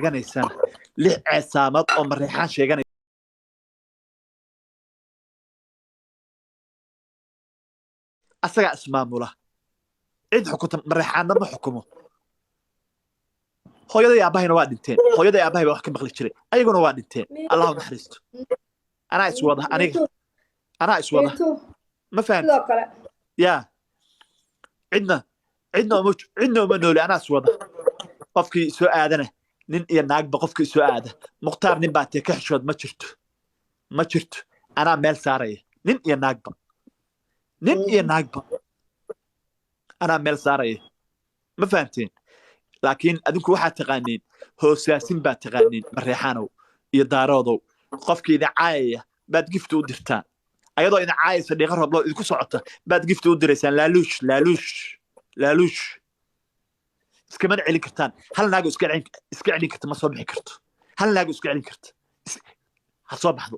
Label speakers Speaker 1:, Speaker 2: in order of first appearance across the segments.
Speaker 1: sheeganaysana lix ceesaamad oo mareexaan sheeganay asaga ismaamula cid xukunta mareexaanna ma xukumo hooyada iyo aabahayna waa dhinteen hooyada iyo aabahay baa wax ka maqli jiray ayaguna waa dhinteen allahu naxariisto anaa iswada aniga anaa iswada ma fahan yaa cidna uma nooli anaa iswada qofkii soo aadana nin iyo naagba qofkii soo aada mukhtaar nin baa tee ka xishood ma jirto anaa meel saaraya nin iyo naagba anaa meel saaraya ma fahamteen laakiin adinku waxaad taqaaniin hoosaasin baad taqaaniin mareexaanow iyo daaroodow qofkii idin caayaya baad gifti u dirtaan ayadoo idin caayaysa dhiiqa rooblood idinku socota baad gifti u diraysaan laaluush iskamana celin kartaan hal naago iska celin karta ma soo bixi karto hal naago iska celin karta ha soo baxdo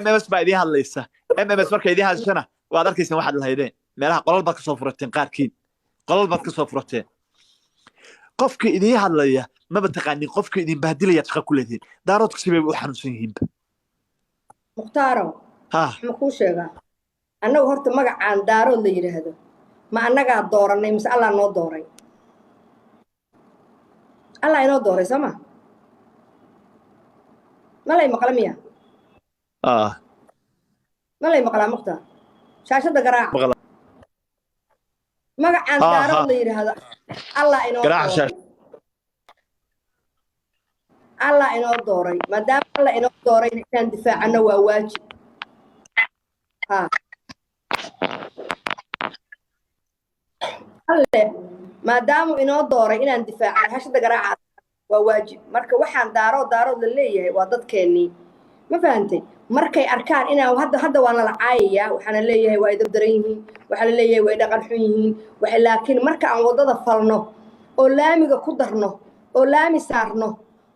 Speaker 1: mms baa idiin hadlaysa mms markay idiin hadashana waad arkaysaan waxaad lahaydeen meelaha qolal baad ka soo furateen qaarkiin qolal baad ka soo furateen qofkii idiin hadlaya maba taqaanin qofkii idin bahdilayaad shaqa ku leedihiin daaroodku sibay u xanuunsan yihiinba
Speaker 2: mukhtaaro ma kuu sheegaa annagu horta magacaan daarood la yidhaahdo ma annagaa dooranay mise allah noo dooray allah inoo dooray soo ma malay maqla miya malay maqlaa mukhtaar shaashadda garaac magacaan daarood la yidhaahdo allah inoo dooray allah inoo dooray maadaama allah inoo dooray inaan difaacano waa waajib alle maadaama inoo dooray inaan difaacano hashada garaaca waa waajib marka waxaan daarood la leeyahay waa dadkeennii ma fahantay markay arkaan inaan hadda waan la caayayaa waxaana leeyahay waa idab daran yihiin waxaana leeyahay waa dhaqan xun yihiin laakiin marka aan wadada falno oo laamiga ku darno oo laami saarno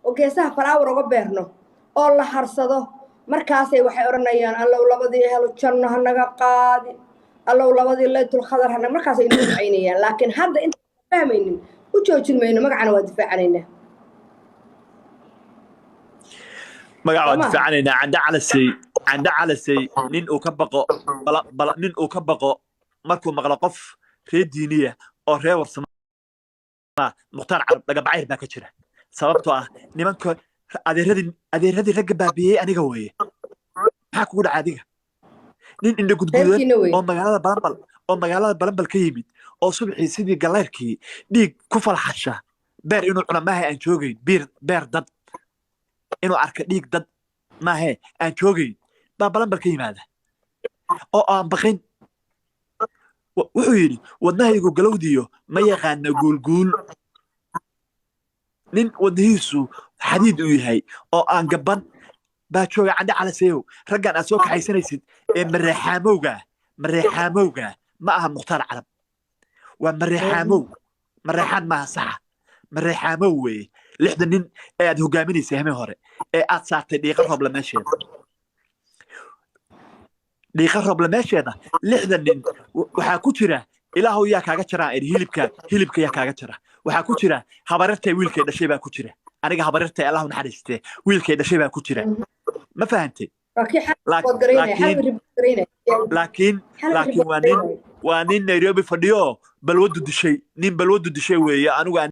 Speaker 2: oo geesaha falaawar uga beerno oo la harsado markaasay waxay oranayaan allow labadii helo janno hanaga qaadi allow labadii laytul khadar hanaga markaasay inuu ducaynayaan laakiin hadda inta fahmaynin u joojin mayno magacana waa difaacanaynaa
Speaker 1: magaca waa difaacanaynaa canda calasay nin uu ka baqo markuu maqlo qof reer diiniya oo reer warsama mukhtaar carab dhagabacayr baa ka jira sababtoo ah nimanka adeeradii ragga baabiyey aniga weeye maxaa kugu dhaca adiga nin indha gudgudan oo magaalada balanbal ka yimid oo subaxii sidii galayrkii dhiig ku falxasha beer inuu cuna maahe aan joogayn beer dad inuu arka dhiig dad maahe aan joogayn baa balanbal ka yimaada oo aan baqin wuxuu yidhi wadnahaygu galowdiyo ma yaqaana guulguul nin wadnihiisu xadiid uu yahay oo aan gaban baa jooga candhe calaseyow raggan aad soo kaxaysanaysid ee mareexaamowga ma aha mukhtaar carab waa mareexaan maaha saxa mareexaamow weeye lixda nin ee aad hogaaminaysay hameen hore ee aad saartay dhiiqa roobla meesheeda lixda nin waxaa ku jira ilaahow yaa kaaga jaraa hilibka yaa kaaga jara waxaa ku jira habarirtay wiilkay dhashay baa ku jira aniga habarirtay allahu naxariistee wiilkay dhashay baa ku jira ma fahantay laakiin waa nin nairobi fadhiyo balwadu dishay weeye anigu